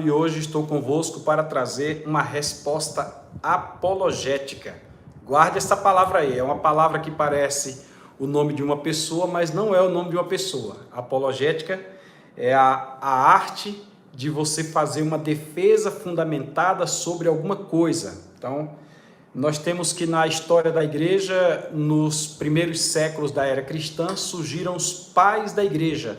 E hoje estou convosco para trazer uma resposta apologética. Guarde essa palavra aí, é uma palavra que parece o nome de uma pessoa, mas não é o nome de uma pessoa. Apologética é a arte de você fazer uma defesa fundamentada sobre alguma coisa. Então, nós temos que na história da igreja, nos primeiros séculos da era cristã, surgiram os pais da igreja.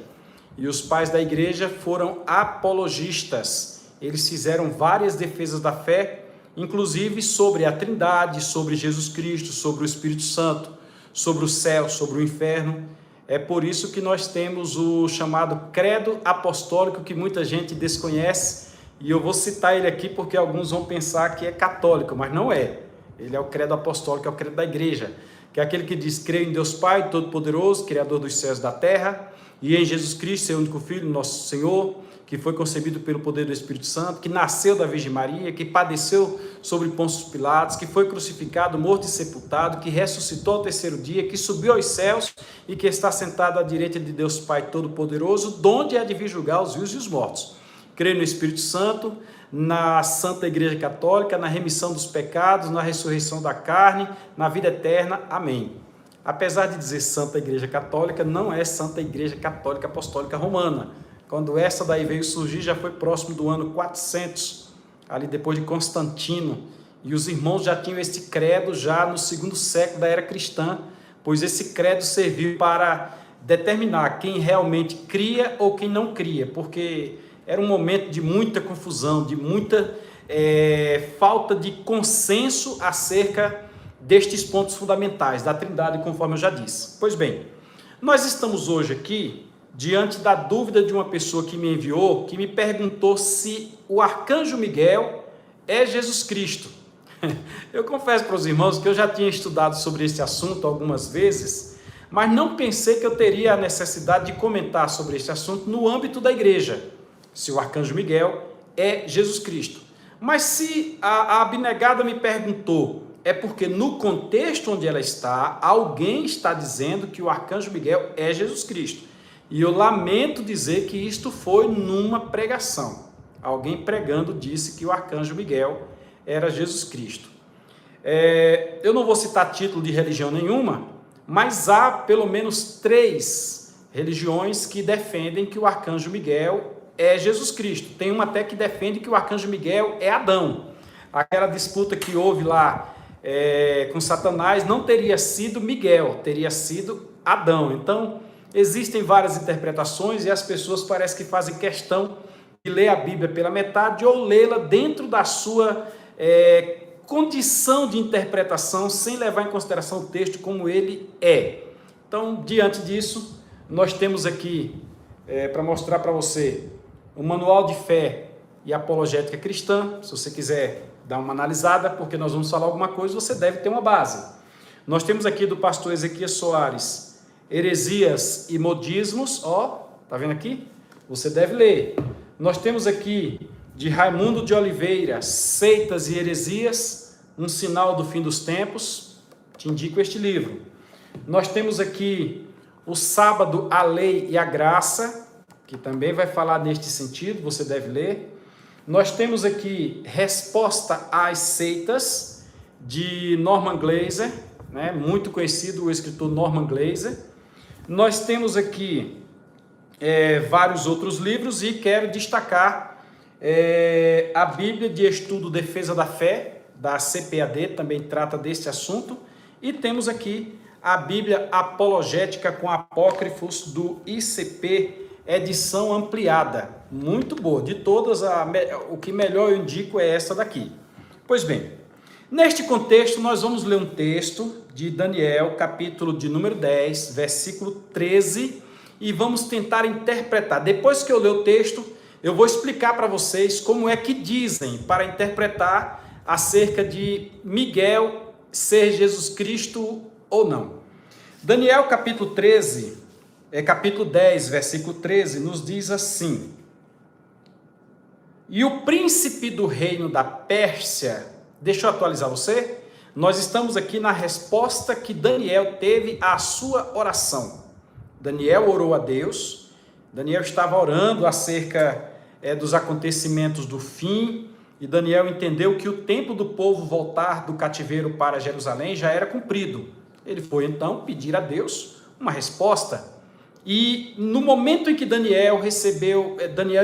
E os pais da igreja foram apologistas. Eles fizeram várias defesas da fé, inclusive sobre a Trindade, sobre Jesus Cristo, sobre o Espírito Santo, sobre o céu, sobre o inferno. É por isso que nós temos o chamado credo apostólico, que muita gente desconhece, e eu vou citar ele aqui porque alguns vão pensar que é católico, mas não é. Ele é o credo apostólico, é o credo da igreja, que é aquele que diz: creio em Deus Pai Todo-Poderoso, Criador dos céus e da terra, e em Jesus Cristo, seu único Filho, nosso Senhor, que foi concebido pelo poder do Espírito Santo, que nasceu da Virgem Maria, que padeceu sobre Pôncio Pilatos, que foi crucificado, morto e sepultado, que ressuscitou ao terceiro dia, que subiu aos céus e que está sentado à direita de Deus Pai Todo-Poderoso, donde há de vir julgar os vivos e os mortos. Creio no Espírito Santo, na Santa Igreja Católica, na remissão dos pecados, na ressurreição da carne, na vida eterna. Amém. Apesar de dizer Santa Igreja Católica, não é Santa Igreja Católica Apostólica Romana. Quando essa daí veio surgir, já foi próximo do ano 400, ali depois de Constantino. E os irmãos já tinham esse credo já no segundo século da era cristã, pois esse credo serviu para determinar quem realmente cria ou quem não cria, porque era um momento de muita confusão, de muita falta de consenso acerca destes pontos fundamentais da Trindade, conforme eu já disse. Pois bem, nós estamos hoje aqui diante da dúvida de uma pessoa que me enviou, que me perguntou se o arcanjo Miguel é Jesus Cristo. Eu confesso para os irmãos que eu já tinha estudado sobre esse assunto algumas vezes, mas não pensei que eu teria a necessidade de comentar sobre esse assunto no âmbito da igreja, se o arcanjo Miguel é Jesus Cristo. Mas se a abnegada me perguntou, é porque no contexto onde ela está, alguém está dizendo que o arcanjo Miguel é Jesus Cristo. E eu lamento dizer que isto foi numa pregação. Alguém pregando disse que o arcanjo Miguel era Jesus Cristo. Eu não vou citar título de religião nenhuma, mas há pelo menos 3 religiões que defendem que o arcanjo Miguel é Jesus Cristo. Tem uma até que defende que o arcanjo Miguel é Adão. Aquela disputa que houve lá com Satanás não teria sido Miguel, teria sido Adão. Então, existem várias interpretações e as pessoas parecem que fazem questão de ler a Bíblia pela metade ou lê-la dentro da sua condição de interpretação, sem levar em consideração o texto como ele é. Então, diante disso, nós temos aqui, para mostrar para você, um manual de fé e apologética cristã. Se você quiser dar uma analisada, porque nós vamos falar alguma coisa, você deve ter uma base. Nós temos aqui do pastor Ezequias Soares, Heresias e Modismos, tá vendo aqui? Você deve ler. Nós temos aqui de Raimundo de Oliveira, Seitas e Heresias, um sinal do fim dos tempos. Te indico este livro. Nós temos aqui o Sábado, a Lei e a Graça, que também vai falar neste sentido, você deve ler. Nós temos aqui Resposta às Seitas, de Norman Glaser, né? Muito conhecido o escritor Norman Glaser. Nós temos aqui vários outros livros e quero destacar a Bíblia de Estudo Defesa da Fé, da CPAD, também trata desse assunto. E temos aqui a Bíblia Apologética com Apócrifos do ICP, edição ampliada, muito boa. De todas, o que melhor eu indico é essa daqui. Pois bem, neste contexto nós vamos ler um texto de Daniel, capítulo de número 10, versículo 13, e vamos tentar interpretar. Depois que eu ler o texto, eu vou explicar para vocês como é que dizem para interpretar acerca de Miguel ser Jesus Cristo ou não. Daniel, capítulo 10, versículo 13, nos diz assim: e o príncipe do reino da Pérsia, deixa eu atualizar você, nós estamos aqui na resposta que Daniel teve à sua oração. Daniel orou a Deus, Daniel estava orando acerca dos acontecimentos do fim, e Daniel entendeu que o tempo do povo voltar do cativeiro para Jerusalém já era cumprido. Ele foi então pedir a Deus uma resposta. E no momento em que Daniel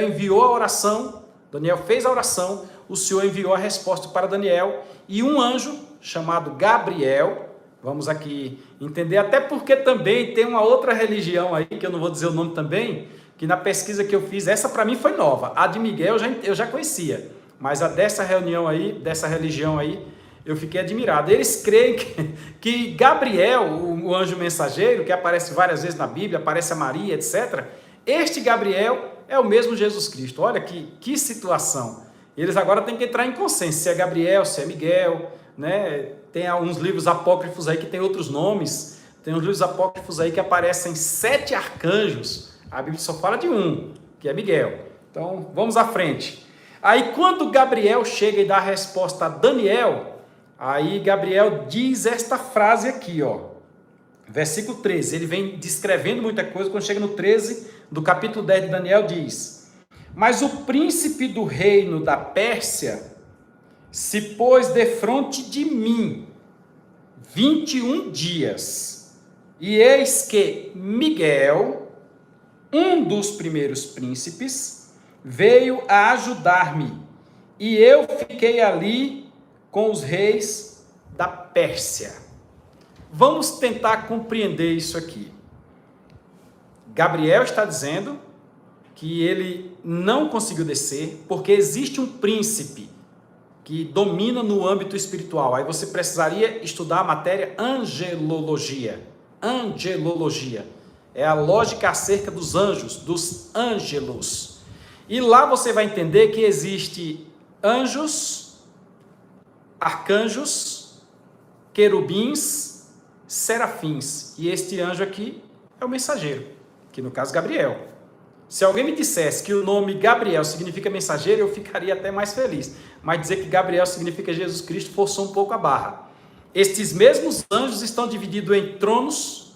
enviou a oração, Daniel fez a oração, o Senhor enviou a resposta para Daniel, e um anjo chamado Gabriel, vamos aqui entender, até porque também tem uma outra religião aí, que eu não vou dizer o nome também, que na pesquisa que eu fiz, essa para mim foi nova, a de Miguel eu já conhecia, mas a dessa religião aí, eu fiquei admirado. Eles creem que Gabriel, o anjo mensageiro, que aparece várias vezes na Bíblia, aparece a Maria, etc., este Gabriel é o mesmo Jesus Cristo. Olha que situação. Eles agora têm que entrar em consenso, se é Gabriel, se é Miguel, né? Tem alguns livros apócrifos aí que tem outros nomes, tem uns livros apócrifos aí que aparecem 7 arcanjos, a Bíblia só fala de um, que é Miguel. Então, vamos à frente. Aí, quando Gabriel chega e dá a resposta a Daniel, aí Gabriel diz esta frase aqui, ó, versículo 13, ele vem descrevendo muita coisa, quando chega no 13 do capítulo 10 de Daniel, diz: mas o príncipe do reino da Pérsia se pôs defronte de mim 21 dias, e eis que Miguel, um dos primeiros príncipes, veio a ajudar-me, e eu fiquei ali com os reis da Pérsia. Vamos tentar compreender isso aqui. Gabriel está dizendo que ele não conseguiu descer porque existe um príncipe que domina no âmbito espiritual. Aí você precisaria estudar a matéria angelologia. Angelologia é a lógica acerca dos anjos, dos ângelos. E lá você vai entender que existe anjos, arcanjos, querubins, serafins. E este anjo aqui é o mensageiro, que no caso Gabriel. Se alguém me dissesse que o nome Gabriel significa mensageiro, eu ficaria até mais feliz. Mas dizer que Gabriel significa Jesus Cristo forçou um pouco a barra. Estes mesmos anjos estão divididos em tronos,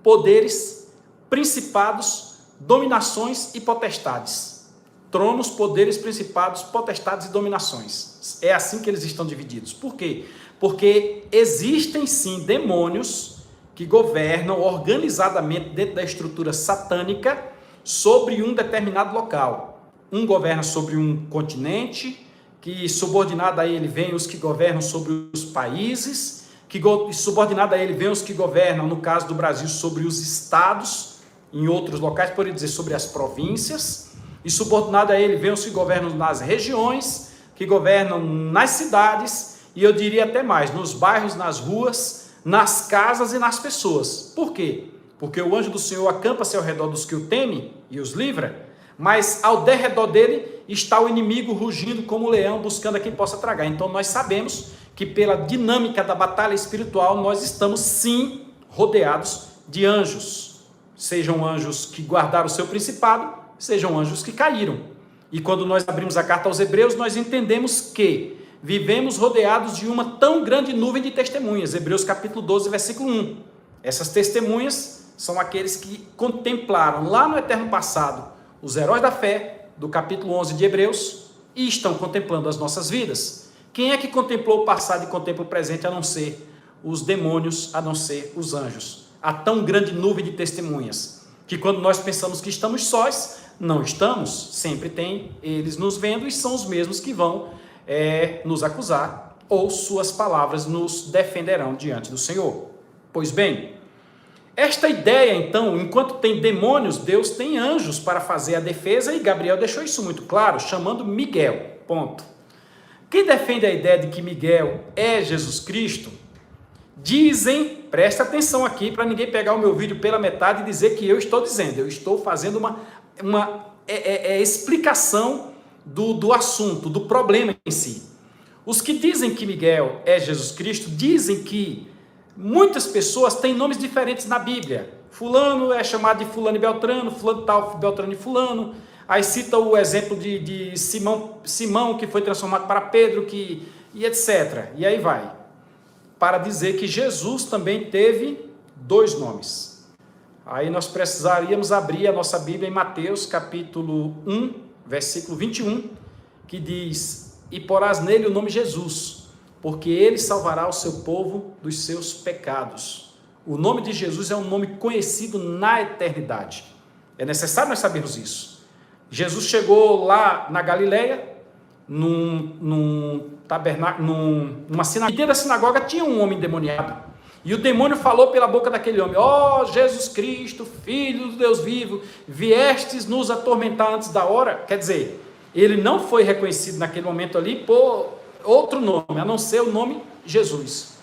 poderes, principados, dominações e potestades. Tronos, poderes, principados, potestades e dominações. É assim que eles estão divididos. Por quê? Porque existem sim demônios que governam organizadamente dentro da estrutura satânica sobre um determinado local. Um governa sobre um continente, que subordinado a ele vem os que governam sobre os países, que subordinado a ele vem os que governam, no caso do Brasil, sobre os estados, em outros locais, poderia dizer sobre as províncias, e subordinado a ele vem os que governam nas regiões, que governam nas cidades, e eu diria até mais, nos bairros, nas ruas, nas casas e nas pessoas. Por quê? Porque o anjo do Senhor acampa-se ao redor dos que o temem e os livra, mas ao derredor dele está o inimigo rugindo como um leão, buscando a quem possa tragar. Então nós sabemos que pela dinâmica da batalha espiritual, nós estamos sim rodeados de anjos. Sejam anjos que guardaram o seu principado, sejam anjos que caíram. E quando nós abrimos a carta aos Hebreus, nós entendemos que vivemos rodeados de uma tão grande nuvem de testemunhas. Hebreus capítulo 12, versículo 1. Essas testemunhas são aqueles que contemplaram lá no eterno passado os heróis da fé, do capítulo 11 de Hebreus, e estão contemplando as nossas vidas. Quem é que contemplou o passado e contempla o presente, a não ser os demônios, a não ser os anjos? Há tão grande nuvem de testemunhas, que quando nós pensamos que estamos sós, não estamos, sempre tem eles nos vendo, e são os mesmos que vão nos acusar, ou suas palavras nos defenderão diante do Senhor. Pois bem, esta ideia, então, enquanto tem demônios, Deus tem anjos para fazer a defesa, e Gabriel deixou isso muito claro, chamando Miguel, ponto. Quem defende a ideia de que Miguel é Jesus Cristo, dizem, presta atenção aqui para ninguém pegar o meu vídeo pela metade e dizer que eu estou dizendo, eu estou fazendo uma explicação do assunto, do problema em si. Os que dizem que Miguel é Jesus Cristo, dizem que muitas pessoas têm nomes diferentes na Bíblia. Fulano é chamado de fulano e Beltrano, fulano tal, Beltrano e fulano. Aí cita o exemplo de Simão, que foi transformado para Pedro, e etc. E aí vai. Para dizer que Jesus também teve 2 nomes. Aí nós precisaríamos abrir a nossa Bíblia em Mateus capítulo 1, versículo 21, que diz: e porás nele o nome Jesus, porque ele salvará o seu povo dos seus pecados. O nome de Jesus é um nome conhecido na eternidade. É necessário nós sabermos isso. Jesus chegou lá na Galileia, num tabernáculo, numa sinagoga. E dentro da sinagoga tinha um homem endemoniado. E o demônio falou pela boca daquele homem: ó Jesus Cristo, Filho do Deus vivo, viestes nos atormentar antes da hora. Quer dizer, ele não foi reconhecido naquele momento ali por outro nome, a não ser o nome Jesus.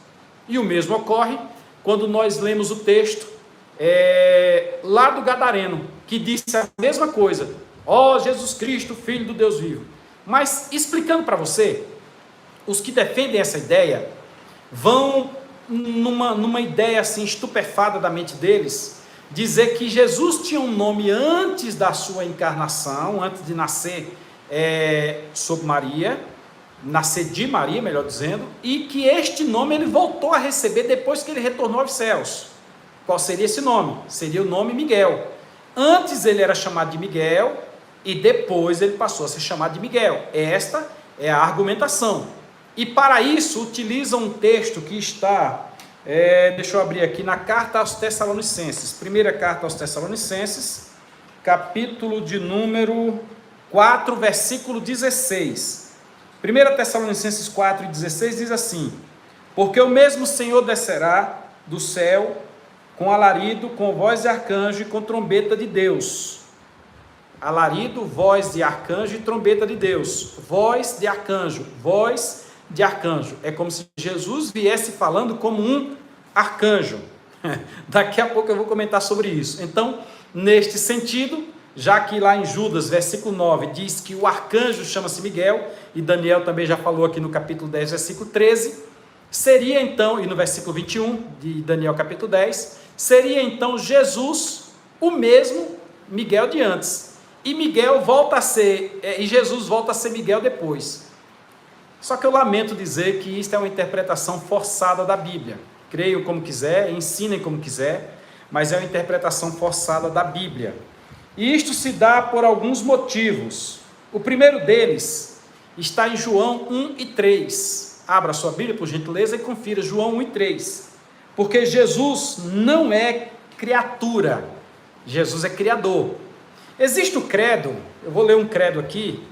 E o mesmo ocorre quando nós lemos o texto lá do Gadareno, que disse a mesma coisa: ó Jesus Cristo, Filho do Deus vivo. Mas explicando para você, os que defendem essa ideia vão numa ideia assim estupefada da mente deles, dizer que Jesus tinha um nome antes da sua encarnação, antes de nascer sob Maria, nascer de Maria, melhor dizendo, e que este nome ele voltou a receber depois que ele retornou aos céus. Qual seria esse nome? Seria o nome Miguel. Antes ele era chamado de Miguel e depois ele passou a ser chamado de Miguel. Esta é a argumentação. E para isso utilizam um texto que está, deixa eu abrir aqui, na carta aos Tessalonicenses, primeira carta aos Tessalonicenses, capítulo de número 4, versículo 16. 1 Tessalonicenses 4, 16 diz assim: porque o mesmo Senhor descerá do céu com alarido, com voz de arcanjo e com trombeta de Deus. Alarido, voz de arcanjo e trombeta de Deus. Voz de arcanjo, voz de arcanjo. É como se Jesus viesse falando como um arcanjo. Daqui a pouco eu vou comentar sobre isso. Então, neste sentido, já que lá em Judas, versículo 9, diz que o arcanjo chama-se Miguel, e Daniel também já falou aqui no capítulo 10, versículo 13, seria então, e no versículo 21 de Daniel capítulo 10, seria então Jesus o mesmo Miguel de antes. E Miguel volta a ser, e Jesus volta a ser Miguel depois. Só que eu lamento dizer que isto é uma interpretação forçada da Bíblia. Creiam como quiser, ensinem como quiser, mas é uma interpretação forçada da Bíblia. E isto se dá por alguns motivos. O primeiro deles está em João 1 e 3. Abra sua Bíblia, por gentileza, e confira João 1 e 3. Porque Jesus não é criatura, Jesus é criador. Existe o credo, eu vou ler um credo aqui,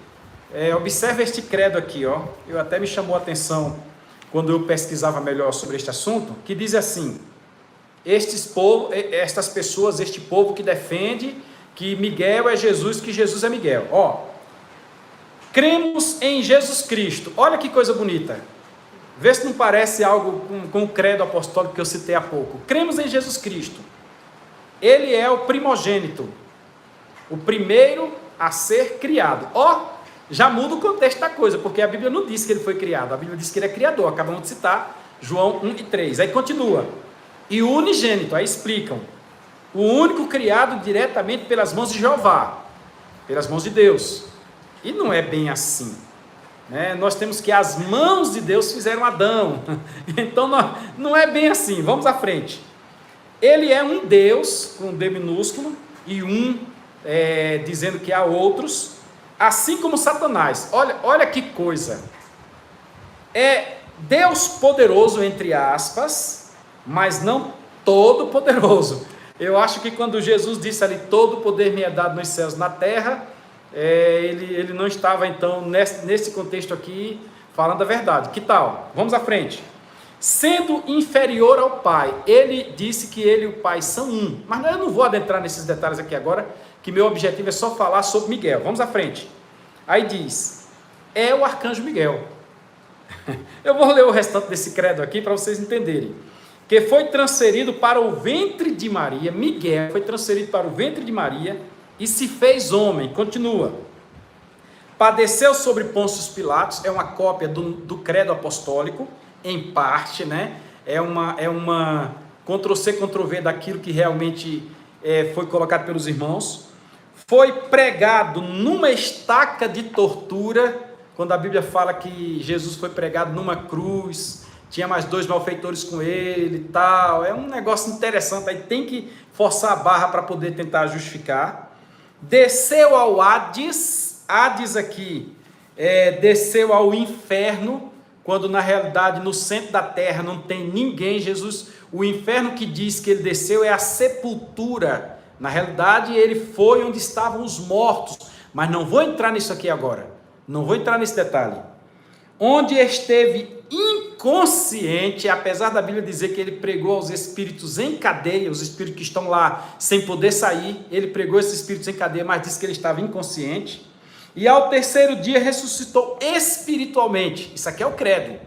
observe este credo aqui, eu até me chamou a atenção quando eu pesquisava melhor sobre este assunto, que diz assim: estas pessoas, este povo que defende que Miguel é Jesus, que Jesus é Miguel, cremos em Jesus Cristo. Olha que coisa bonita, vê se não parece algo com o credo apostólico que eu citei há pouco. Cremos em Jesus Cristo, ele é o primogênito, o primeiro a ser criado. Já muda o contexto da coisa, porque a Bíblia não diz que ele foi criado, a Bíblia diz que ele é criador. Acabamos de citar João 1 e 3, aí continua: e o unigênito, aí explicam, o único criado diretamente pelas mãos de Jeová, pelas mãos de Deus. E não é bem assim, né? Nós temos que as mãos de Deus fizeram Adão, então não é bem assim. Vamos à frente. Ele é um Deus, com um D minúsculo, e dizendo que há outros, assim como Satanás. Olha que coisa, é Deus poderoso, entre aspas, mas não todo poderoso. Eu acho que quando Jesus disse ali: todo poder me é dado nos céus e na terra, ele não estava então nesse contexto aqui falando a verdade. Que tal? Vamos à frente. Sendo inferior ao Pai, ele disse que ele e o Pai são um, mas eu não vou adentrar nesses detalhes aqui agora, que meu objetivo é só falar sobre Miguel. Vamos à frente. Aí diz: é o arcanjo Miguel. Eu vou ler o restante desse credo aqui para vocês entenderem. Que foi transferido para o ventre de Maria, Miguel foi transferido para o ventre de Maria e se fez homem. Continua. Padeceu sobre Pôncio Pilatos, é uma cópia do credo apostólico, em parte, né? É uma Ctrl-C, Ctrl-V daquilo que realmente foi colocado pelos irmãos. Foi pregado numa estaca de tortura, quando a Bíblia fala que Jesus foi pregado numa cruz, tinha mais 2 malfeitores com ele e tal. É um negócio interessante, aí tem que forçar a barra para poder tentar justificar. Desceu ao Hades, diz aqui, desceu ao inferno, quando na realidade no centro da terra não tem ninguém. Jesus, o inferno que diz que ele desceu é a sepultura. Na realidade ele foi onde estavam os mortos, mas não vou entrar nisso aqui agora, não vou entrar nesse detalhe. Onde esteve inconsciente, apesar da Bíblia dizer que ele pregou aos espíritos em cadeia, os espíritos que estão lá sem poder sair, ele pregou esses espíritos em cadeia, mas disse que ele estava inconsciente. E ao terceiro dia ressuscitou espiritualmente. Isso aqui é o credo.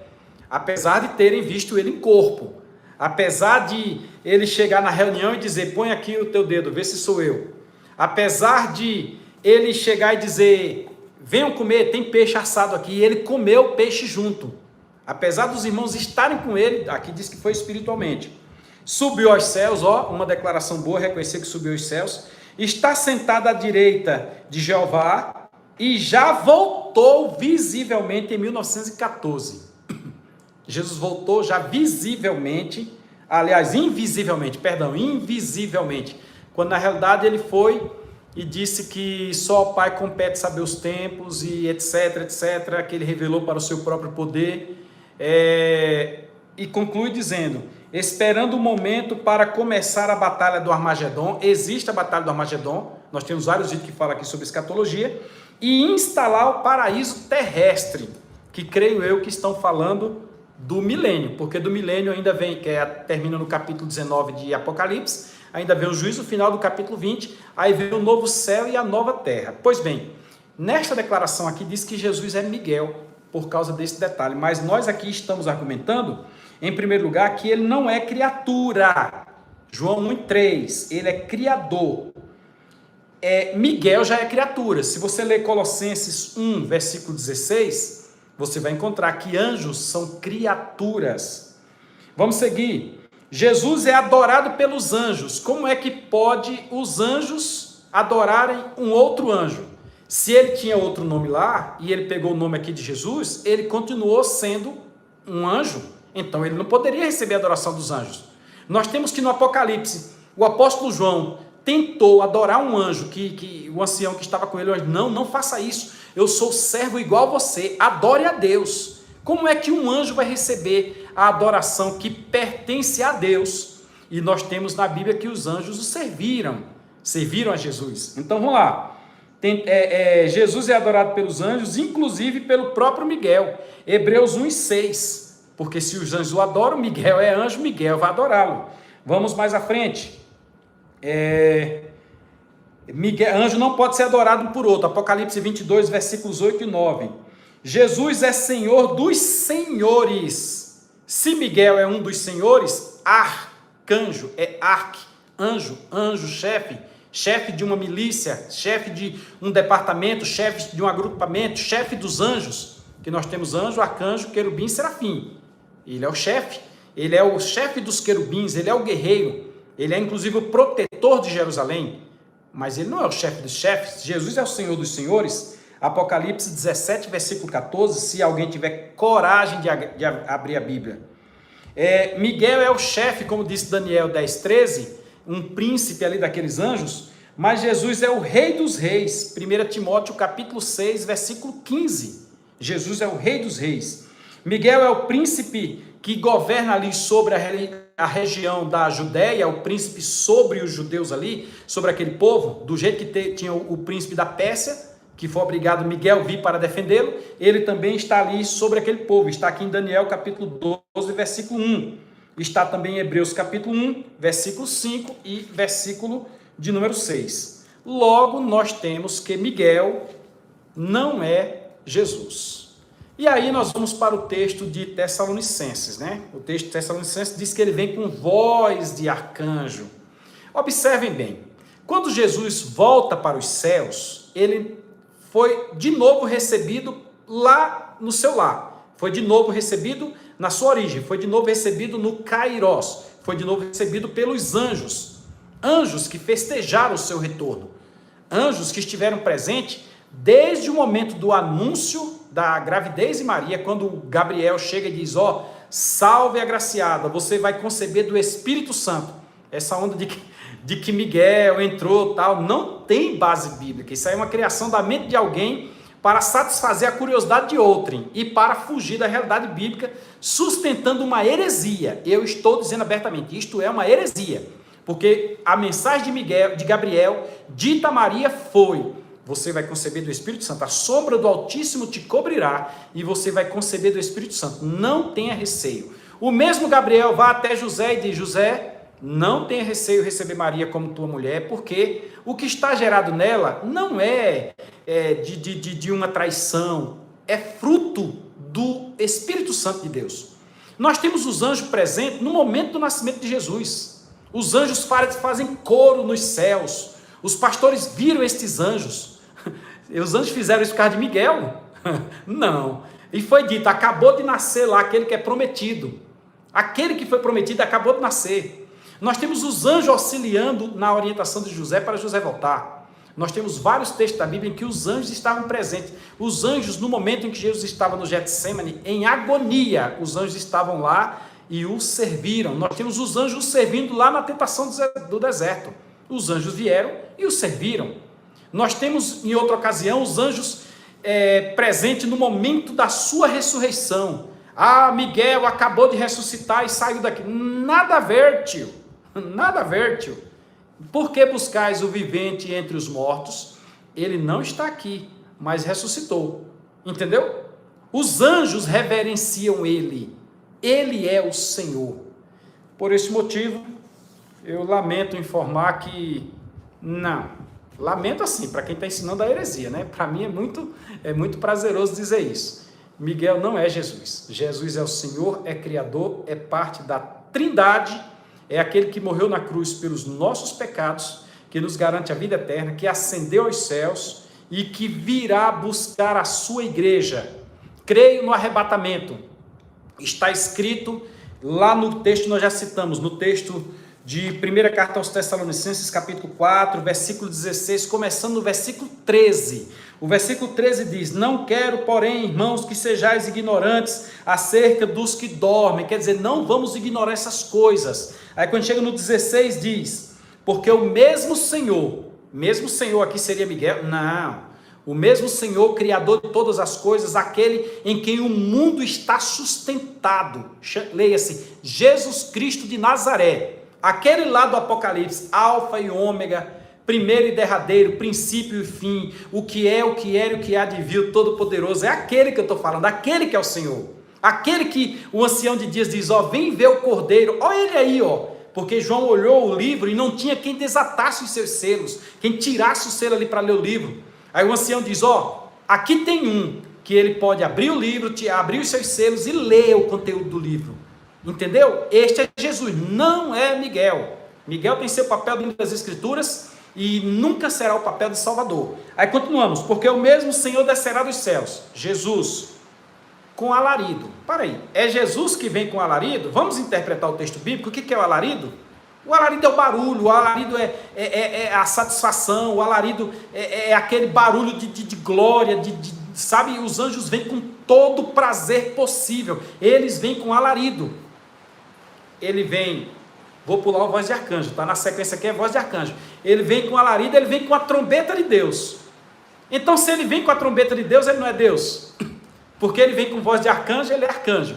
Apesar de terem visto ele em corpo, apesar de ele chegar na reunião e dizer, põe aqui o teu dedo, vê se sou eu. Apesar de ele chegar e dizer, venham comer, tem peixe assado aqui, e ele comeu o peixe junto. Apesar dos irmãos estarem com ele, aqui diz que foi espiritualmente. Subiu aos céus, uma declaração boa, reconhecer que subiu aos céus. Está sentado à direita de Jeová e já voltou visivelmente em 1914. Jesus voltou já visivelmente, aliás, invisivelmente, quando na realidade ele foi e disse que só ao Pai compete saber os tempos e etc, que ele revelou para o seu próprio poder, e conclui dizendo, esperando o momento para começar a batalha do Armagedon. Existe a batalha do Armagedon, nós temos vários vídeos que falam aqui sobre escatologia, e instalar o paraíso terrestre, que creio eu que estão falando do milênio, porque do milênio ainda vem, termina no capítulo 19 de Apocalipse, ainda vem o juízo final do capítulo 20, aí vem o novo céu e a nova terra. Pois bem, nesta declaração aqui diz que Jesus é Miguel, por causa desse detalhe, mas nós aqui estamos argumentando, em primeiro lugar, que ele não é criatura. João 1,3, ele é criador. Miguel já é criatura. Se você ler Colossenses 1, versículo 16, você vai encontrar que anjos são criaturas. Vamos seguir. Jesus é adorado pelos anjos. Como é que pode os anjos adorarem um outro anjo? Se ele tinha outro nome lá, e ele pegou o nome aqui de Jesus, ele continuou sendo um anjo, então ele não poderia receber a adoração dos anjos. Nós temos que no Apocalipse, o apóstolo João tentou adorar um anjo, que o ancião que estava com ele, não faça isso, eu sou servo igual a você, adore a Deus. Como é que um anjo vai receber a adoração que pertence a Deus? E nós temos na Bíblia que os anjos o serviram a Jesus. Então vamos lá. Jesus é adorado pelos anjos, inclusive pelo próprio Miguel. Hebreus 1,6. Porque se os anjos o adoram, Miguel é anjo, Miguel vai adorá-lo. Vamos mais à frente. Anjo não pode ser adorado por outro. Apocalipse 22, versículos 8 e 9. Jesus é Senhor dos senhores. Se Miguel é um dos senhores, arcanjo é anjo, chefe de uma milícia, chefe de um departamento, chefe de um agrupamento, chefe dos anjos, que nós temos anjo, arcanjo, querubim e serafim. Ele é o chefe dos querubins, ele é o guerreiro, ele é inclusive o protetor de Jerusalém, mas ele não é o chefe dos chefes. Jesus é o Senhor dos senhores. Apocalipse 17, versículo 14, se alguém tiver coragem de abrir a Bíblia. Miguel é o chefe, como disse Daniel 10, 13, um príncipe ali daqueles anjos, mas Jesus é o Rei dos Reis. 1 Timóteo capítulo 6, versículo 15. Jesus é o Rei dos Reis. Miguel é o príncipe que governa ali sobre a região da Judéia, o príncipe sobre os judeus ali, sobre aquele povo, do jeito que tinha o príncipe da Pérsia, que foi obrigado Miguel vir para defendê-lo, ele também está ali sobre aquele povo. Está aqui em Daniel capítulo 12, versículo 1. Está também em Hebreus capítulo 1, versículo 5 e versículo de número 6. Logo, nós temos que Miguel não é Jesus. E aí nós vamos para o texto de Tessalonicenses, né? O texto de Tessalonicenses diz que ele vem com voz de arcanjo. Observem bem, quando Jesus volta para os céus, ele foi de novo recebido lá no seu lar, foi de novo recebido na sua origem, foi de novo recebido no Kairos, foi de novo recebido pelos anjos, anjos que festejaram o seu retorno, anjos que estiveram presentes desde o momento do anúncio da gravidez de Maria, quando Gabriel chega e diz, salve agraciada, você vai conceber do Espírito Santo. Essa onda de que Miguel entrou, tal, não tem base bíblica. Isso aí é uma criação da mente de alguém para satisfazer a curiosidade de outrem e para fugir da realidade bíblica, sustentando uma heresia. Eu estou dizendo abertamente, isto é uma heresia, porque a mensagem de Gabriel, dita a Maria, foi: você vai conceber do Espírito Santo, a sombra do Altíssimo te cobrirá e você vai conceber do Espírito Santo, não tenha receio. O mesmo Gabriel vai até José e diz: José, não tenha receio de receber Maria como tua mulher, porque o que está gerado nela não é de uma traição, é fruto do Espírito Santo de Deus. Nós temos os anjos presentes no momento do nascimento de Jesus. Os anjos fazem coro nos céus. Os pastores viram estes anjos. Os anjos fizeram isso por causa de Miguel? Não. E foi dito: acabou de nascer lá aquele que é prometido. Aquele que foi prometido acabou de nascer. Nós temos os anjos auxiliando na orientação de José para José voltar. Nós temos vários textos da Bíblia em que os anjos estavam presentes. Os anjos, no momento em que Jesus estava no Getsemane, em agonia, os anjos estavam lá e o serviram. Nós temos os anjos servindo lá na tentação do deserto. Os anjos vieram e o serviram. Nós temos, em outra ocasião, os anjos presentes no momento da sua ressurreição. Ah, Miguel acabou de ressuscitar e saiu daqui. Nada a ver, tio. Nada a ver, tio. Por que buscais o vivente entre os mortos? Ele não está aqui, mas ressuscitou. Entendeu? Os anjos reverenciam ele. Ele é o Senhor. Por esse motivo, eu lamento informar que não. Lamento assim, para quem está ensinando a heresia, né? Para mim é muito prazeroso dizer isso. Miguel não é Jesus. Jesus é o Senhor, é Criador, é parte da Trindade, é aquele que morreu na cruz pelos nossos pecados, que nos garante a vida eterna, que ascendeu aos céus e que virá buscar a sua igreja. Creio no arrebatamento. Está escrito lá no texto que nós já citamos, no texto de 1ª carta aos Tessalonicenses, capítulo 4, versículo 16, começando no versículo 13. O versículo 13 diz: não quero, porém, irmãos, que sejais ignorantes acerca dos que dormem. Quer dizer, não vamos ignorar essas coisas. Aí quando chega no 16 diz: porque o mesmo Senhor aqui seria Miguel? Não. O mesmo Senhor, Criador de todas as coisas, aquele em quem o mundo está sustentado. Leia-se, Jesus Cristo de Nazaré. Aquele lá do Apocalipse, Alfa e Ômega, primeiro e derradeiro, princípio e fim, o que é, o que era e o que há de vir, todo-poderoso. É aquele que eu estou falando, aquele que é o Senhor. Aquele que o ancião de dias diz: ó, vem ver o Cordeiro. Olha ele aí, ó. Porque João olhou o livro e não tinha quem desatasse os seus selos, quem tirasse o selo ali para ler o livro. Aí o ancião diz: ó, aqui tem um que ele pode abrir o livro, abrir os seus selos e ler o conteúdo do livro. Entendeu? Este é Jesus, não é Miguel. Miguel tem seu papel dentro das Escrituras e nunca será o papel de Salvador. Aí continuamos: porque o mesmo Senhor descerá dos céus, Jesus, com alarido. Para aí, é Jesus que vem com alarido? Vamos interpretar o texto bíblico. O que é o alarido? O alarido é o barulho, o alarido é a satisfação, o alarido é aquele barulho de glória, sabe? Os anjos vêm com todo o prazer possível, eles vêm com alarido. Ele vem, vou pular a voz de arcanjo, está na sequência aqui, é voz de arcanjo. Ele vem com alarido, ele vem com a trombeta de Deus. Então, se ele vem com a trombeta de Deus, ele não é Deus. Porque ele vem com voz de arcanjo, ele é arcanjo.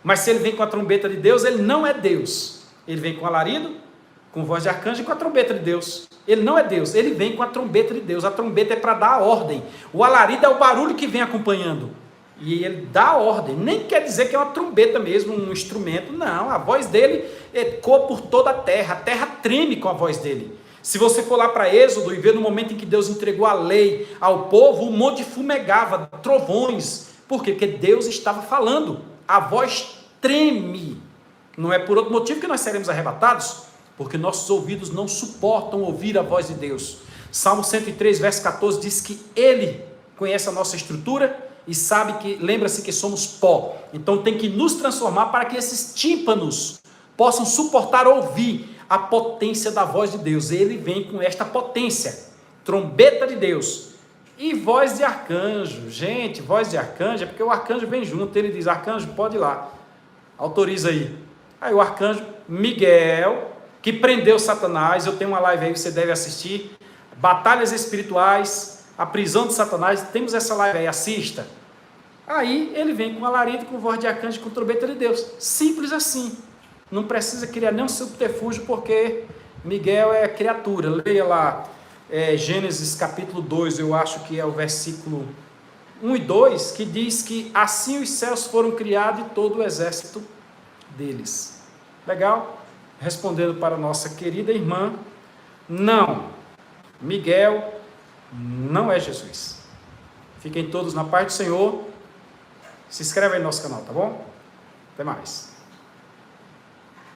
Mas se ele vem com a trombeta de Deus, ele não é Deus. Ele vem com alarido, com voz de arcanjo e com a trombeta de Deus. Ele não é Deus, ele vem com a trombeta de Deus. A trombeta é para dar a ordem. O alarido é o barulho que vem acompanhando. E ele dá a ordem. Nem quer dizer que é uma trombeta mesmo, um instrumento. Não, a voz dele ecoa por toda a terra treme com a voz dele. Se você for lá para Êxodo e ver no momento em que Deus entregou a lei ao povo, o monte fumegava, trovões. Por quê? Porque Deus estava falando. A voz treme. Não é por outro motivo que nós seremos arrebatados, porque nossos ouvidos não suportam ouvir a voz de Deus. Salmo 103, verso 14 diz que Ele conhece a nossa estrutura e sabe que, lembra-se que somos pó. Então tem que nos transformar para que esses tímpanos possam suportar ouvir a potência da voz de Deus. Ele vem com esta potência, trombeta de Deus e voz de arcanjo. Gente, voz de arcanjo é porque o arcanjo vem junto, ele diz: arcanjo, pode ir lá, autoriza aí. Aí o arcanjo Miguel que prendeu Satanás. Eu tenho uma live aí, você deve assistir. Batalhas espirituais, a prisão de Satanás. Temos essa live aí, assista. Aí ele vem com alarido, com voz de arcanjo, com trombeta de Deus. Simples assim. Não precisa criar nenhum subterfúgio, porque Miguel é criatura. Leia lá Gênesis capítulo 2, eu acho que é o versículo 1 e 2, que diz que assim os céus foram criados e todo o exército deles. Legal? Respondendo para a nossa querida irmã, não, Miguel não é Jesus. Fiquem todos na paz do Senhor. Se inscreve aí no nosso canal, tá bom? Até mais.